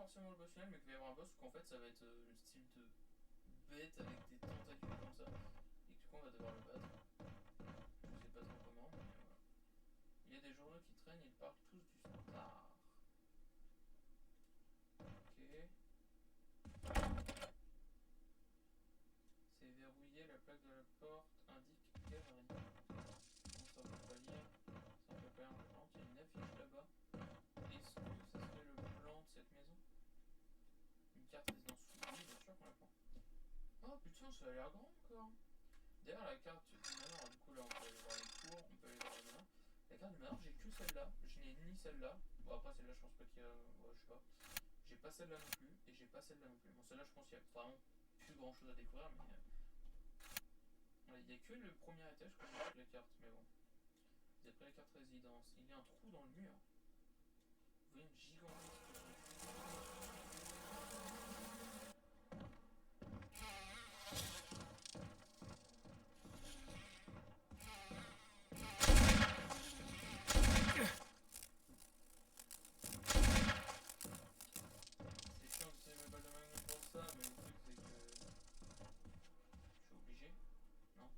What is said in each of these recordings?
forcément le boss final, mais qu'il va y avoir un boss où en fait ça va être le style de bête avec des tentacules comme ça, et que du coup on va devoir le battre. Je sais pas trop comment, mais voilà. Il y a des journaux qui traînent, ils parlent tous du star. Ok. C'est verrouillé, la plaque de la porte indique galerie. Donc ça on peut pas lire. Ça on peut pas lire en plante. Il y a une affiche là-bas. Est-ce que ça serait le plan de cette maison? Une carte résidence. Oui, bien sûr qu'on la prend. Oh putain, ça a l'air grand encore. D'ailleurs, la carte du manoir, du coup là on peut aller voir les cours, on peut aller voir le manoir. La carte du manoir, j'ai que celle-là. Je n'ai ni celle-là. Bon, après celle-là, je pense pas qu'il y a. Ouais, je sais pas. J'ai pas celle-là non plus. Et j'ai pas celle-là non plus. Bon, celle-là, je pense qu'il y a vraiment plus grand chose à découvrir, mais. Il n'y a que le premier étage que j'ai la carte, mais bon. Vous avez pris la carte résidence. Il y a un trou dans le mur. Vous voyez une gigantesque. C'est chiant d'utiliser mes balles de magnum pour ça, mais le truc c'est que. Je suis obligé. Non.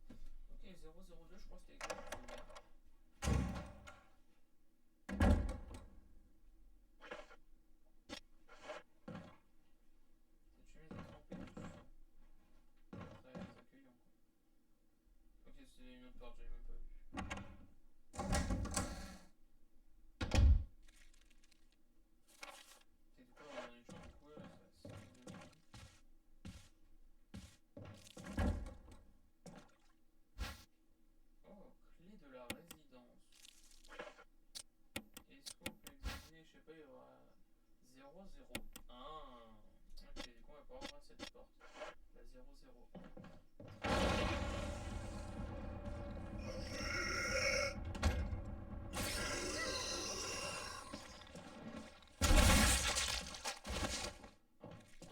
Ok, 002, je crois que c'était exact. Cette chemise est trempée de sang. Très accueillant quoi. Ok, c'est une autre porte, j'avais même pas vu. C'est quoi, on a une chambre, du coup, ouais, ça de la vie. Oh, clé de la résidence. Est-ce qu'on peut examiner, je sais pas, il y aura 001. Ok, du coup on va pouvoir ouvrir cette porte. La 001. Alors,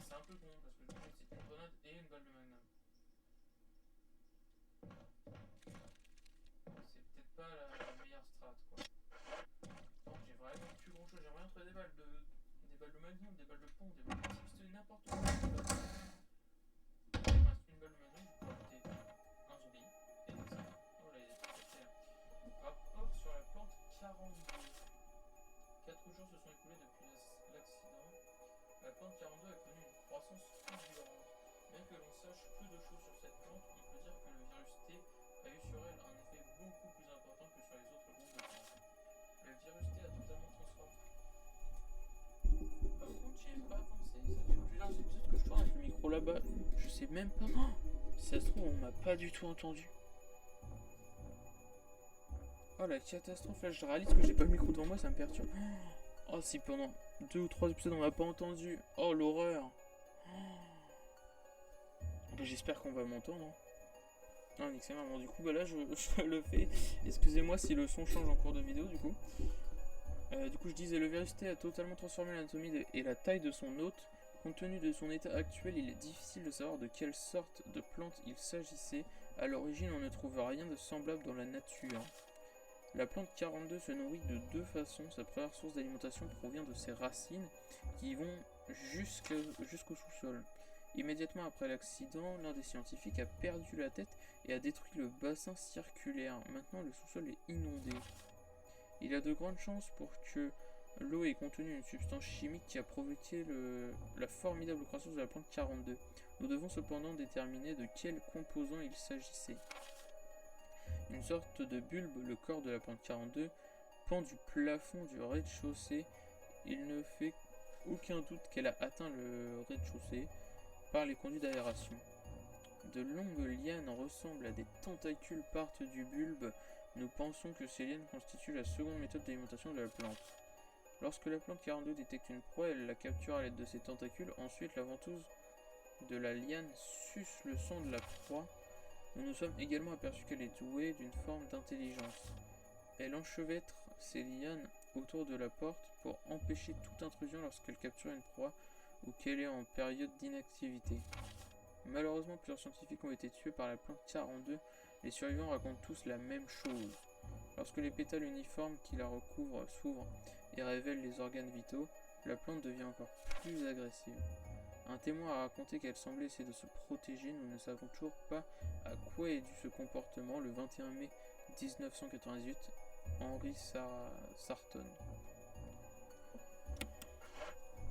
c'est un peu con parce que du coup c'est une grenade et une balle de magnum. C'est peut-être pas la meilleure strat quoi. Donc j'ai vraiment plus grand chose. J'aimerais bien trouver des balles de magnum, des balles de pont, des balles de pistolet, n'importe quoi. Il me reste une balle de magnum, je peux buter un zombie. Et donc ça. Voilà, il est très clair. Rapport sur la plante 42. 4 jours se sont écoulés depuis l'accident. La plante 42 a connu une croissance fulgurante. Bien que l'on sache peu de choses sur cette plante, on peut dire que le virus T a eu sur elle un effet beaucoup plus important que sur les autres groupes de plantes. Le virus T a totalement transformé. Par contre, j'y ai pas pensé, ça fait plusieurs épisodes que je tourne avec le micro là-bas. Je sais même pas. Oh, si ça se trouve, on m'a pas du tout entendu. Oh la catastrophe, là je réalise que j'ai pas le micro devant moi, ça me perturbe. Oh, si pendant 2 ou 3 épisodes on m'a pas entendu. Oh l'horreur. J'espère qu'on va m'entendre. Ah, excellent. Bon, du coup, bah là, je le fais. Excusez-moi si le son change en cours de vidéo, du coup. Du coup, je disais, le virus T a totalement transformé l'anatomie et la taille de son hôte. Compte tenu de son état actuel, il est difficile de savoir de quelle sorte de plante il s'agissait. À l'origine, on ne trouve rien de semblable dans la nature. La plante 42 se nourrit de deux façons. Sa première source d'alimentation provient de ses racines qui vont jusqu'au sous-sol. Immédiatement après l'accident, l'un des scientifiques a perdu la tête et a détruit le bassin circulaire. Maintenant, le sous-sol est inondé. Il y a de grandes chances pour que l'eau ait contenu une substance chimique qui a provoqué la formidable croissance de la plante 42. Nous devons cependant déterminer de quel composant il s'agissait. Une sorte de bulbe, le corps de la plante 42, pend du plafond du rez-de-chaussée. Il ne fait aucun doute qu'elle a atteint le rez-de-chaussée par les conduits d'aération. De longues lianes ressemblent à des tentacules partent du bulbe. Nous pensons que ces lianes constituent la seconde méthode d'alimentation de la plante. Lorsque la plante 42 détecte une proie, elle la capture à l'aide de ses tentacules. Ensuite, la ventouse de la liane suce le sang de la proie. Nous nous sommes également aperçus qu'elle est douée d'une forme d'intelligence. Elle enchevêtre ses lianes autour de la porte pour empêcher toute intrusion lorsqu'elle capture une proie ou qu'elle est en période d'inactivité. Malheureusement, plusieurs scientifiques ont été tués par la plante 42. Les survivants racontent tous la même chose. Lorsque les pétales uniformes qui la recouvrent s'ouvrent et révèlent les organes vitaux, la plante devient encore plus agressive. Un témoin a raconté qu'elle semblait essayer de se protéger. Nous ne savons toujours pas à quoi est dû ce comportement. Le 21 mai 1998, Henry Sarton.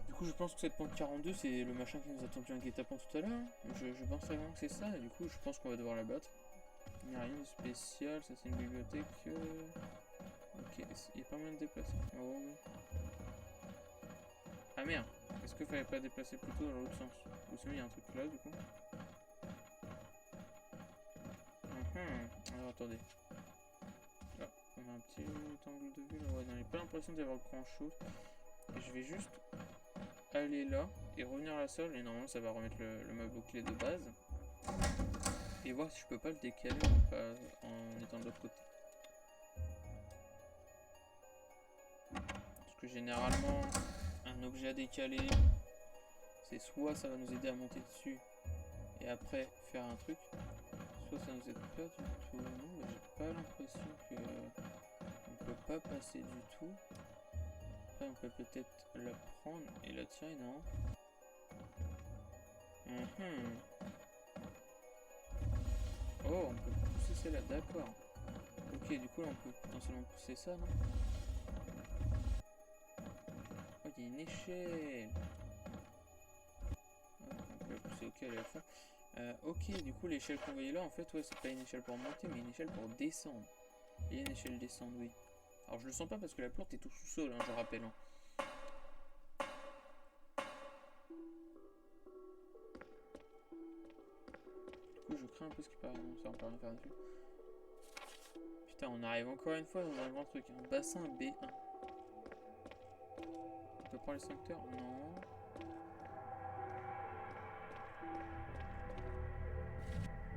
Du coup, je pense que cette plante 42, c'est le machin qui nous a tendu un guet-apens tout à l'heure. Je pense vraiment que c'est ça, et du coup, je pense qu'on va devoir la battre. Il n'y a rien de spécial, ça c'est une bibliothèque. Ok, il n'y a pas moyen de déplacer. Oh oui. Ah merde, est-ce qu'il fallait pas déplacer plutôt dans l'autre sens? Ou sinon il y a un truc là du coup. Alors attendez. Là, on a un petit angle de vue là. Ouais, non, j'ai pas l'impression d'y avoir grand chose. Et je vais juste aller là et revenir à la salle. Et normalement ça va remettre le meuble au clé de base. Et voir si je peux pas le décaler ou pas en étant de l'autre côté. Parce que généralement, un objet à décaler, c'est soit ça va nous aider à monter dessus et après faire un truc, soit ça nous aide pas du tout. Non, mais j'ai pas l'impression que on peut pas passer du tout. Après, on peut peut-être la prendre et la tirer, non? Oh, on peut pousser celle-là, d'accord. Ok, du coup, là, on peut potentiellement pousser ça, non? Oh, il y a une échelle. On peut la pousser, ok, elle est à fond. Ok, du coup, l'échelle qu'on voyait là, en fait, ouais, c'est pas une échelle pour monter, mais une échelle pour descendre. Et une échelle descendre, oui. Alors, je le sens pas parce que la plante est au sous-sol, hein, je rappelle. Hein. Du coup, je crains un peu ce qui paraît. Non, ça, on peut rien faire dessus. Putain, on arrive encore une fois dans un grand truc. Un bassin B1. On peut prendre les secteurs? Non.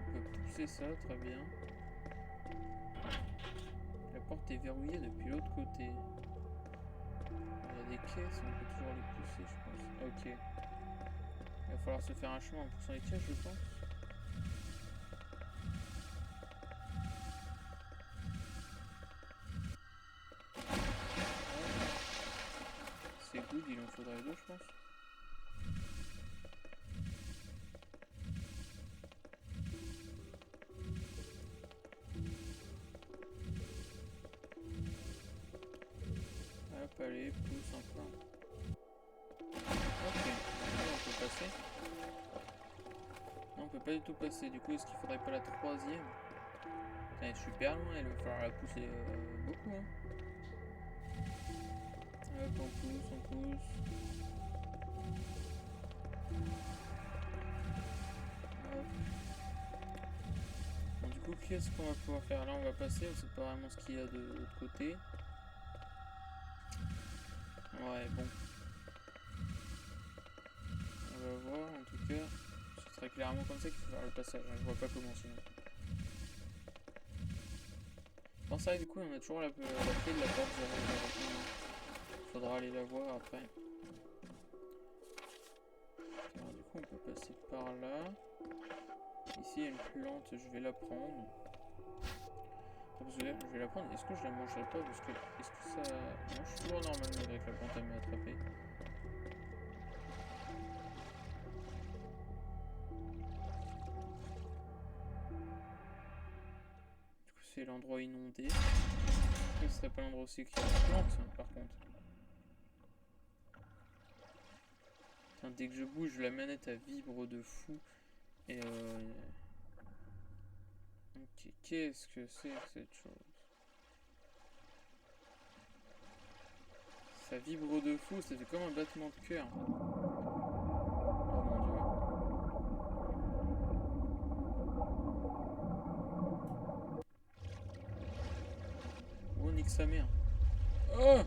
On peut pousser ça, très bien. La porte est verrouillée depuis l'autre côté. Il y a des caisses, on peut toujours les pousser, je pense. Ok. Il va falloir se faire un chemin en poussant les caisses, je pense. C'est good, il en faudrait deux, je pense. Hop, allez, pousse encore. Ok, là, on peut passer. Non, on peut pas du tout passer. Du coup, est-ce qu'il faudrait pas la troisième? Elle est super loin, il va falloir la pousser beaucoup. Hein. Hop, on pousse, on pousse. Hop. Bon, du coup, qu'est-ce qu'on va pouvoir faire? Là, on va passer, on sait pas vraiment ce qu'il y a de l'autre côté. Ouais, bon. On va voir, en tout cas. C'est très clairement comme ça qu'il faut faire le passage. Hein. Je vois pas comment sinon. Bon, ça, du coup, on a toujours la clé de la porte. Faudra aller la voir après. Alors, du coup, on peut passer par là. Ici, il y a une plante, je vais la prendre. Parce que je vais la prendre. Est-ce que je la mangerai pas? Parce que est-ce que ça mange toujours normalement avec la plante à m'attraper? Du coup, c'est l'endroit inondé. Ce serait pas l'endroit aussi qu'il y a une plante, par contre. Putain, dès que je bouge, la manette elle vibre de fou. Et ok, qu'est-ce que c'est que cette chose? Ça vibre de fou, ça fait comme un battement de cœur. Oh mon dieu. Oh, nique sa mère. Oh!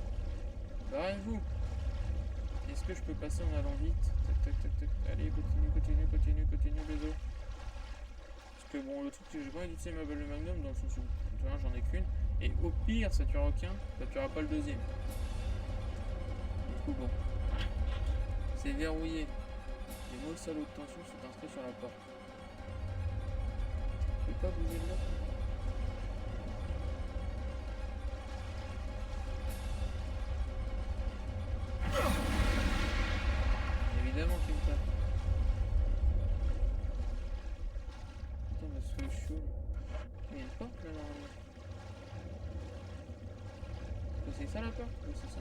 Barrez-vous! Est-ce que je peux passer en allant vite? Tac, tac, tac, tac. Allez, continue, les os. Parce que bon, le truc, c'est que j'ai pas envie d'utiliser ma balle de magnum dans le sens où j'en ai qu'une. Et au pire, ça tuera aucun, ça tuera pas le deuxième. Du coup, bon. C'est verrouillé. Les mots salauds de tension sont inscrits sur la porte. Je peux pas bouger de là. évidemment qu'il me tape. Putain, ma souris chaud. Il y a une porte là normalement. C'est ça la porte? Oui, c'est ça.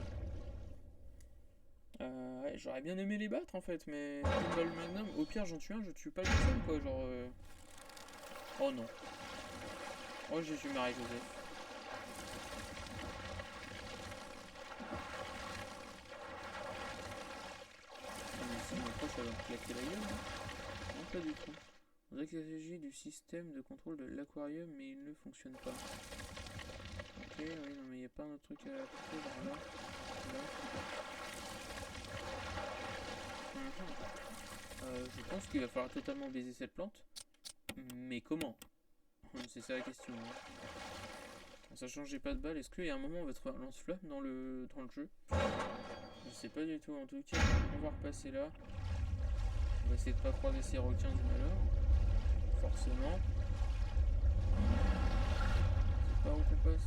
Ouais, j'aurais bien aimé les battre en fait, mais une balle magnum, au pire j'en tue un, je tue pas le deuxième quoi, genre. Oh non. Oh Jésus Marie Joseph. Ah, mais si on approche, elle va me claquer la gueule, non? Non, pas du tout. On dirait qu'il s'agit du système de contrôle de l'aquarium, mais il ne fonctionne pas. Ok, oui, non, mais il n'y a pas un autre truc à appliquer par là. Là. Je pense qu'il va falloir totalement baiser cette plante. Mais comment? C'est ça la question. Hein. En sachant que j'ai pas de balle, est-ce qu'il y a un moment où on va trouver un lance-flamme dans le jeu? Je sais pas du tout. En tout cas, on va repasser là. On va essayer de pas croiser ces requins du malheur. Forcément. C'est par où qu'on passe?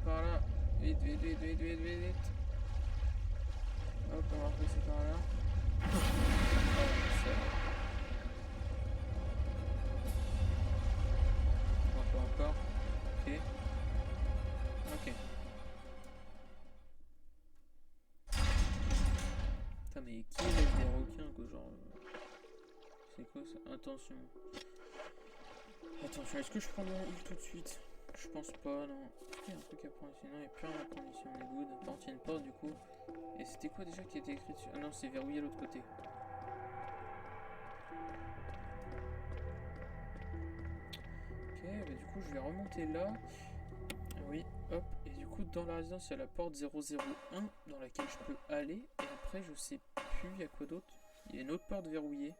Par là. Vite, vite, vite, vite, vite, vite, vite. Hop, on va repasser par là. Oh, ça. Encore. Ok. Ok. Putain, mais qui élève des requins, quoi, genre... C'est quoi ça? Attention. Attention, est-ce que je prends mon heal tout de suite? Je pense pas, non. Est-ce qu'il y a un truc à prendre ici? Non, il n'y a plus rien à prendre ici, on est good. Par contre, il y a une porte, du coup. Et c'était quoi déjà qui était écrit dessus? Ah non, c'est verrouillé à l'autre côté. Ok, bah du coup, je vais remonter là. Oui, hop. Et du coup, dans la résidence, il y a la porte 001 dans laquelle je peux aller. Et après, je sais plus, il y a quoi d'autre? Il y a une autre porte verrouillée.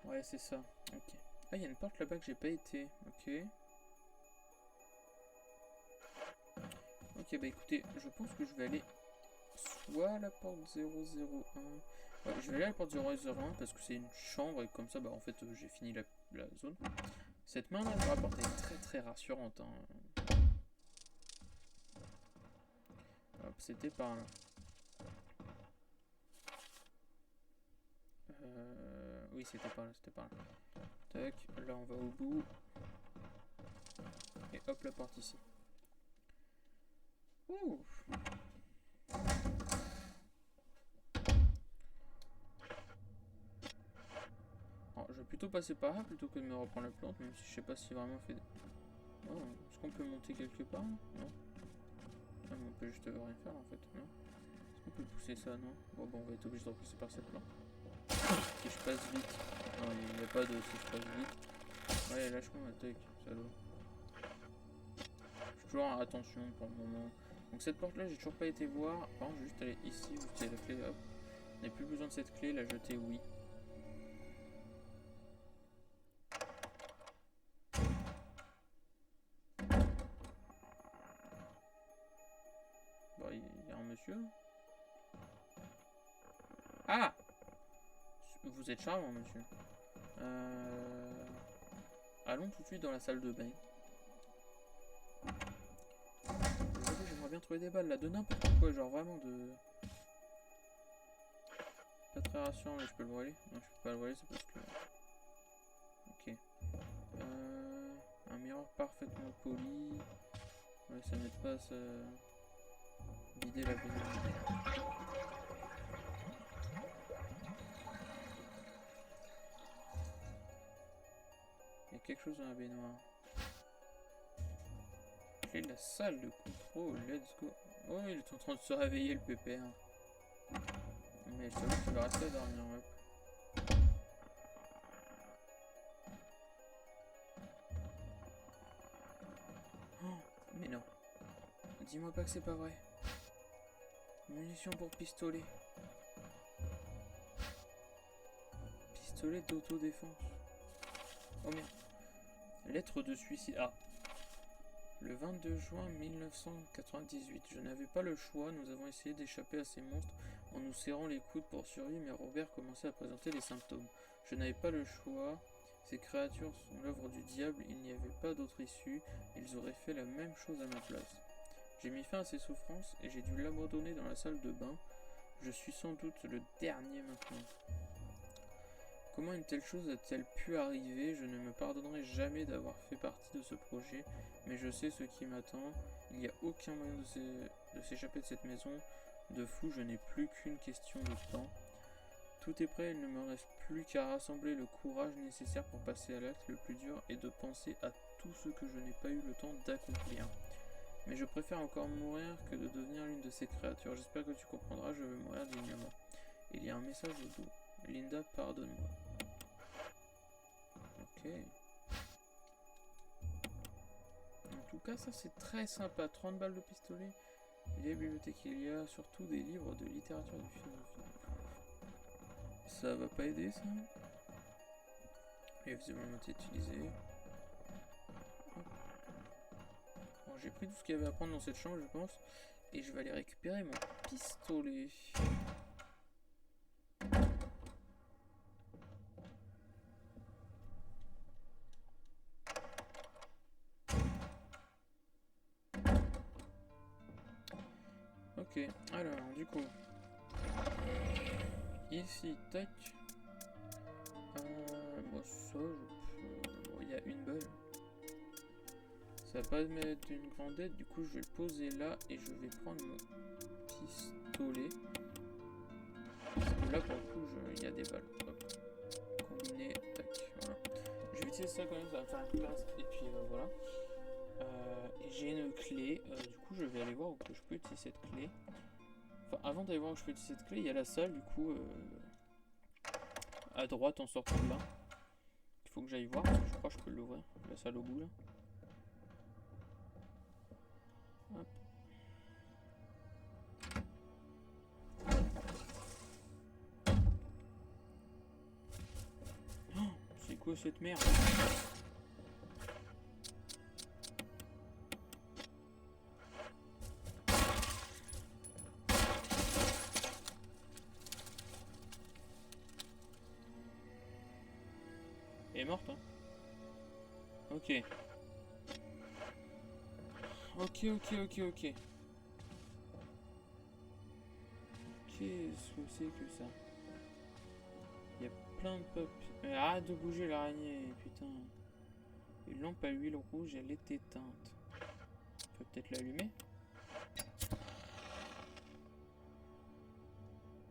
Ouais, c'est ça. Ok. Ah, il y a une porte là-bas que j'ai pas été. Ok. Ok, bah écoutez, je pense que je vais aller soit à la porte 001. Ouais, je vais aller à la porte 001 parce que c'est une chambre et comme ça, bah en fait, j'ai fini la zone. Cette main là, je rapporte, elle est très très rassurante. Hein. Hop, c'était par là. Oui, c'était par là, c'était par là. Tac, là on va au bout. Et hop, la porte ici. Ouh. Alors, je vais plutôt passer par là plutôt que de me reprendre la plante, même si je sais pas si vraiment fait... Oh, est-ce qu'on peut monter quelque part? Non. Ah, mais on peut juste rien faire en fait, non? Est-ce qu'on peut pousser ça? Non. Bon, on va être obligé de repasser par cette plante. Si je passe vite. Non, il n'y a pas de si je passe vite. Ouais, lâche-moi, attaque, salaud. Je suis toujours en attention pour le moment. Donc cette porte là, j'ai toujours pas été voir. Par contre, je vais juste aller ici, où c'est la clé, hop. On n'a plus besoin de cette clé, la jeter, oui. Bah, il y a un monsieur. Ah! Vous êtes charmant, monsieur. Allons tout de suite dans la salle de bain. J'aimerais bien trouver des balles là, de n'importe quoi, genre vraiment de... Pas très rassurant, mais je peux le voiler. Non, je peux pas le voiler, c'est parce que... Ok. Un miroir parfaitement poli. Ouais, ça m'aide pas à se... vider la baignoire. Il y a quelque chose dans la baignoire. Clé de la salle de contrôle, let's go. Oh, il est en train de se réveiller le pépère. Mais je t'avoue qu'il va rester à dormir, ouais. Oh, mais non. Dis-moi pas que c'est pas vrai. Munitions pour pistolet. Pistolet d'autodéfense. Oh merde. Lettre de suicide. Ah. Le 22 juin 1998. Je n'avais pas le choix. Nous avons essayé d'échapper à ces monstres en nous serrant les coudes pour survivre, mais Robert commençait à présenter les symptômes. Je n'avais pas le choix. Ces créatures sont l'œuvre du diable. Il n'y avait pas d'autre issue. Ils auraient fait la même chose à ma place. J'ai mis fin à ses souffrances et j'ai dû l'abandonner dans la salle de bain. Je suis sans doute le dernier maintenant. Comment une telle chose a-t-elle pu arriver? Je ne me pardonnerai jamais d'avoir fait partie de ce projet, mais je sais ce qui m'attend. Il n'y a aucun moyen de s'échapper de cette maison. De fou, je n'ai plus qu'une question de temps. Tout est prêt, il ne me reste plus qu'à rassembler le courage nécessaire pour passer à l'acte. Le plus dur est de penser à tout ce que je n'ai pas eu le temps d'accomplir. Mais je préfère encore mourir que de devenir l'une de ces créatures. J'espère que tu comprendras, je veux mourir dignement. Il y a un message au dos. Linda, pardonne-moi. Ok. En tout cas, ça c'est très sympa. 30 balles de pistolet. Il y a bibliothèque, il y a surtout des livres de littérature et de philosophie. Ça va pas aider ça? Et visiblement utilisé. Bon, j'ai pris tout ce qu'il y avait à prendre dans cette chambre, je pense. Et je vais aller récupérer mon pistolet. Ok, alors du coup. Ici, tac. Moi, ça, il y a une balle. Ça va pas me mettre une grande aide, du coup je vais le poser là et je vais prendre mon pistolet. Parce que là pour le coup il y a des balles. Hop. Combiné, tac, voilà. Je vais utiliser ça quand même, ça va me faire une place. Et puis voilà. Et j'ai une clé. Du coup je vais aller voir où que je peux utiliser cette clé. Enfin avant d'aller voir où je peux utiliser cette clé, il y a la salle du coup à droite en sortant de là. Il faut que j'aille voir parce que je crois que je peux l'ouvrir. La salle au bout là. Hop. Oh, c'est quoi cette merde? Elle est morte hein? Ok. Ok. Qu'est-ce que c'est que ça? Il y a plein de papiers. Arrête de bouger l'araignée, putain. Une lampe à huile rouge, elle est éteinte. On peut peut-être l'allumer?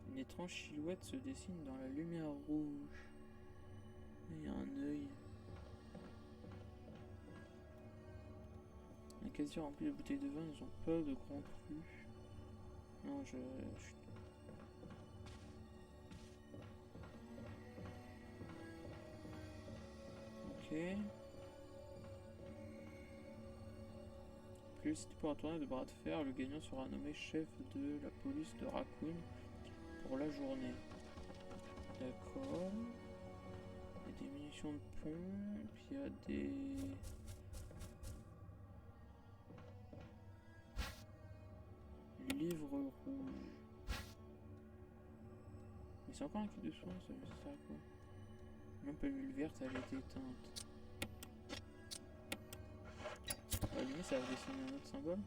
Une étrange silhouette se dessine dans la lumière rouge. Il y a un œil. Un casier rempli de bouteilles de vin, ils ont pas de grands crus. Non, je... Ok. Plus si pour un tournoi de bras de fer, le gagnant sera nommé chef de la police de Raccoon pour la journée. D'accord. Il y a des munitions de pont, puis il y a des... livres rouges. Mais c'est encore un kit de soins, ça sert à quoi? Lampe à l'huile verte, elle est éteinte. Allumer, ça va dessiner un autre symbole.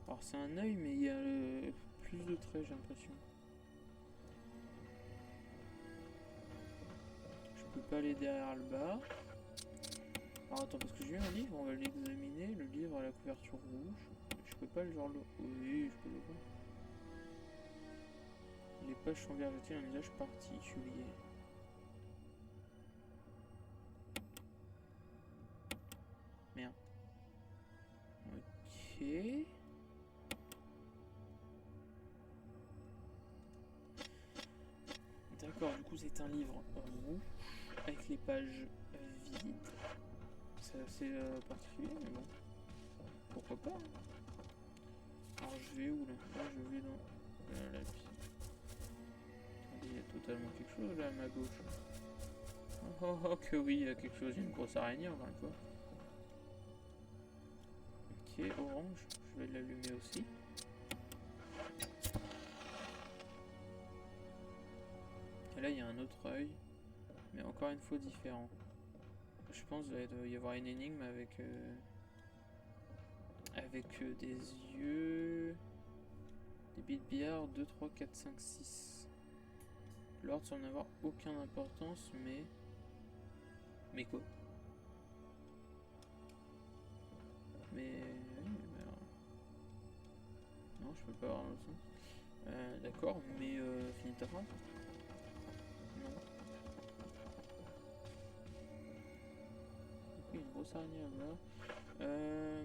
Alors c'est un œil, mais il y a plus de traits, j'ai l'impression. Je peux pas aller derrière le bas. Alors attends, parce que j'ai eu un livre, on va l'examiner. Le livre à la couverture rouge. Je peux pas le genre le... Oui, je peux le voir. Les pages sont vergetées, un usage particulier. Merde. Ok. D'accord, du coup c'est un livre rouge avec les pages vides. C'est assez particulier, mais bon. Pourquoi pas hein. Alors je vais où là? Là je vais dans la pièce. Attendez, il y a totalement quelque chose là à ma gauche. Oh que oui, il y a quelque chose, il y a une grosse araignée encore une fois. Ok, orange, je vais l'allumer aussi. Et là il y a un autre œil, mais encore une fois différent. Je pense qu'il doit y avoir une énigme avec des yeux Les billes de billard 2, 3, 4, 5, 6. L'ordre semble n'avoir aucune importance, mais... Mais quoi? Mais... Non, je peux pas avoir l'autre sens. D'accord, mais finis ta phrase. Non. Ok, une grosse araignée là-bas.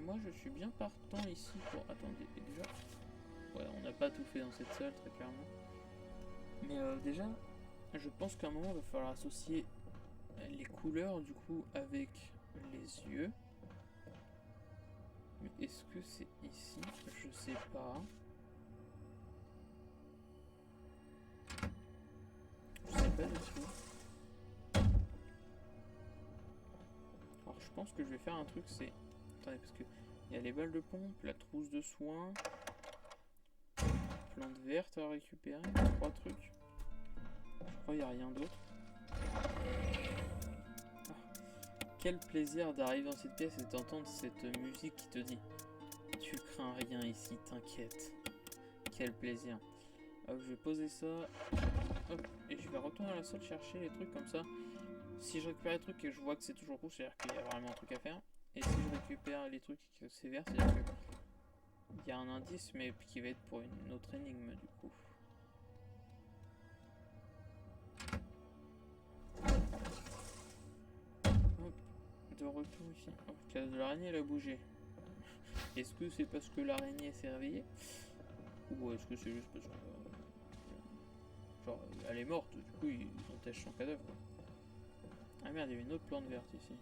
Moi je suis bien partant ici pour... Attendez, déjà... Ouais, on n'a pas tout fait dans cette salle, très clairement. Mais déjà, je pense qu'à un moment, il va falloir associer les couleurs, du coup, avec les yeux. Mais est-ce que c'est ici? Je sais pas. Je sais pas du tout. Alors, je pense que je vais faire un truc, c'est... Attendez, parce que il y a les balles de pompe, la trousse de soins... Plante verte à récupérer, 3 trucs. Je crois qu'il n'y a rien d'autre. Ah. Quel plaisir d'arriver dans cette pièce et d'entendre cette musique qui te dit tu crains rien ici, t'inquiète. Quel plaisir. Hop, je vais poser ça. Hop, et je vais retourner à la salle chercher les trucs comme ça. Si je récupère les trucs et que je vois que c'est toujours rouge, c'est-à-dire qu'il y a vraiment un truc à faire. Et si je récupère les trucs et que c'est vert, c'est-à-dire que il y a un indice, mais qui va être pour une autre énigme du coup. Hop, de retour ici. Hop, classe de l'araignée, elle a bougé. Est-ce que c'est parce que l'araignée s'est réveillée? Ou est-ce que c'est juste parce que... genre, elle est morte, du coup ils entèchent son cadavre. Ah merde, il y avait une autre plante verte ici.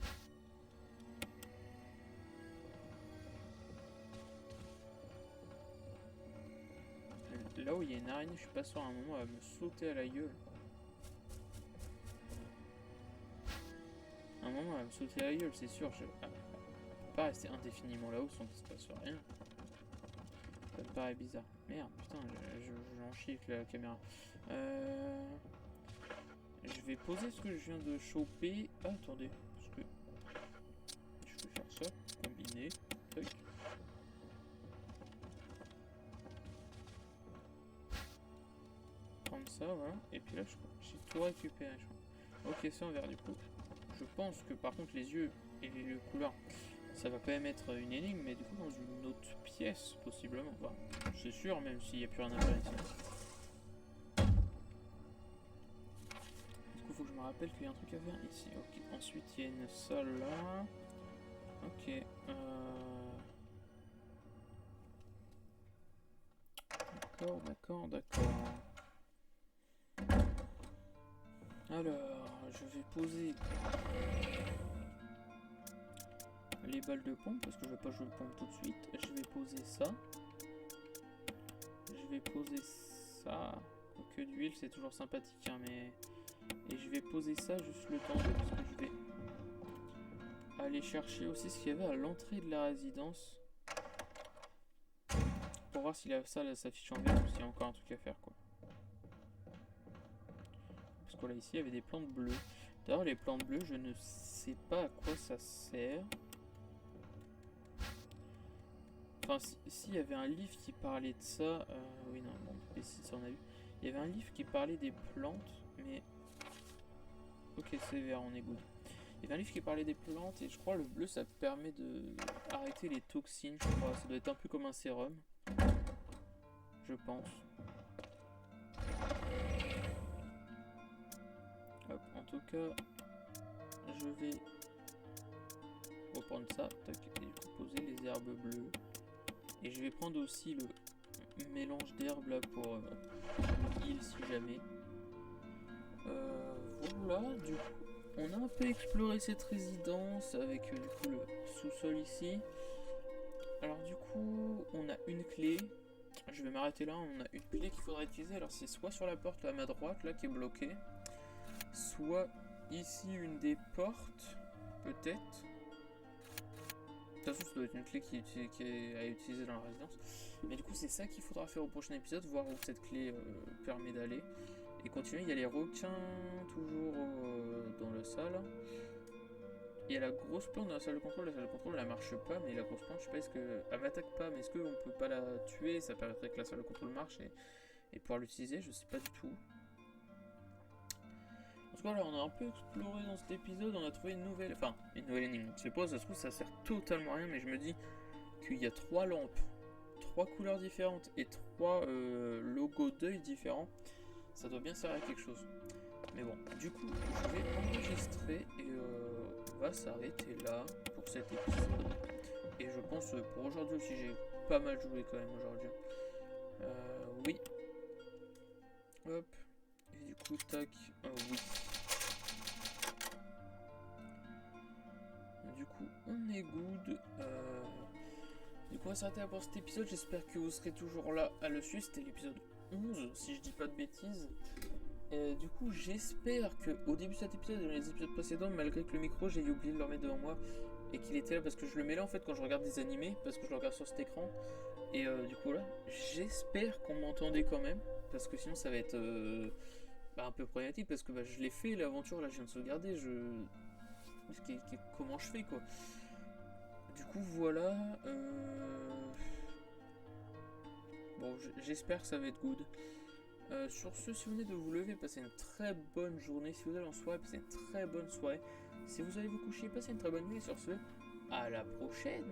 Là où il y a une araignée, je suis pas sûr, à un moment elle va me sauter à la gueule. À un moment elle va me sauter à la gueule, c'est sûr. Elle peut pas rester indéfiniment là-haut sans qu'il se passe rien. Ça me paraît bizarre. Merde, putain, j'en chie avec la caméra. Je vais poser ce que je viens de choper. Ah, attendez, parce que je peux faire ça, combiner, tac. Prendre ça, voilà. Et puis là, j'ai tout récupéré, je crois. Ok, c'est en vert du coup. Je pense que par contre, les yeux et les couleurs, ça va quand même être une énigme, mais du coup, dans une autre pièce, possiblement. Enfin, c'est sûr, même s'il n'y a plus rien à faire ici. Du coup, faut que je me rappelle qu'il y a un truc à faire ici. Ok, ensuite, il y a une salle là. Ok, D'accord, d'accord, d'accord. Alors, je vais poser les balles de pompe, parce que je vais pas jouer le pompe tout de suite. Je vais poser ça. Je vais poser ça. Que d'huile, c'est toujours sympathique, hein, mais... Et je vais poser ça juste le temps de... Parce que je vais aller chercher aussi ce qu'il y avait à l'entrée de la résidence. Pour voir si la salle s'affiche en vert ou s'il y a encore un truc à faire, quoi. Parce que là, ici, il y avait des plantes bleues. D'ailleurs, les plantes bleues, je ne sais pas à quoi ça sert. Enfin, s'il y avait un livre qui parlait de ça... oui, non, bon, ici, ça on a vu. Il y avait un livre qui parlait des plantes, mais... Ok, c'est vert, on est good. Il y avait un livre qui parlait des plantes, et je crois le bleu, ça permet de arrêter les toxines, je crois. Ça doit être un peu comme un sérum. Je pense. Hop, en tout cas, je vais reprendre ça, tac, et du coup poser les herbes bleues. Et je vais prendre aussi le mélange d'herbes là pour heal si jamais. Voilà, du coup, on a un peu exploré cette résidence avec du coup le sous-sol ici. Alors du coup, on a une clé. Je vais m'arrêter là, on a une clé qu'il faudra utiliser. Alors c'est soit sur la porte à ma droite là qui est bloquée, soit ici une des portes, peut-être. De toute façon, ça doit être une clé qui est à utiliser dans la résidence. Mais du coup, c'est ça qu'il faudra faire au prochain épisode, voir où cette clé permet d'aller. Et continuer, il y a les requins toujours dans le salle. Il y a la grosse plante dans la salle de contrôle. La salle de contrôle elle marche pas, mais la grosse plante, je sais pas, est-ce que. Elle m'attaque pas, mais est-ce qu'on peut pas la tuer? Ça permettrait que la salle de contrôle marche et pouvoir l'utiliser, je sais pas du tout. En tout cas, là, on a un peu exploré dans cet épisode, on a trouvé une nouvelle énigme. Je sais pas, ça se trouve, ça sert totalement à rien, mais je me dis qu'il y a 3 lampes, 3 couleurs différentes et 3 logos d'œil différents. Ça doit bien servir à quelque chose. Mais bon, du coup, je vais enregistrer et on va s'arrêter là pour cet épisode. Et je pense pour aujourd'hui aussi, j'ai pas mal joué quand même aujourd'hui. Oui. Hop. Et du coup, tac. Oui. Du coup, on est good. Du coup, on va s'arrêter là pour cet épisode. J'espère que vous serez toujours là à le suivre. C'était l'épisode 11, si je dis pas de bêtises. Du coup, j'espère qu'au début de cet épisode et dans les épisodes précédents, malgré que le micro, j'ai oublié de le remettre devant moi et qu'il était là parce que je le mets là en fait quand je regarde des animés, parce que je le regarde sur cet écran. Et du coup, là, j'espère qu'on m'entendait quand même, parce que sinon, ça va être un peu problématique parce que je l'ai fait l'aventure, là, je viens de sauvegarder. Comment je fais quoi? Du coup, voilà. Bon, j'espère que ça va être good. Sur ce, si vous venez de vous lever, passez une très bonne journée. Si vous allez en soirée, passez une très bonne soirée. Si vous allez vous coucher, passez une très bonne nuit. Et sur ce, à la prochaine!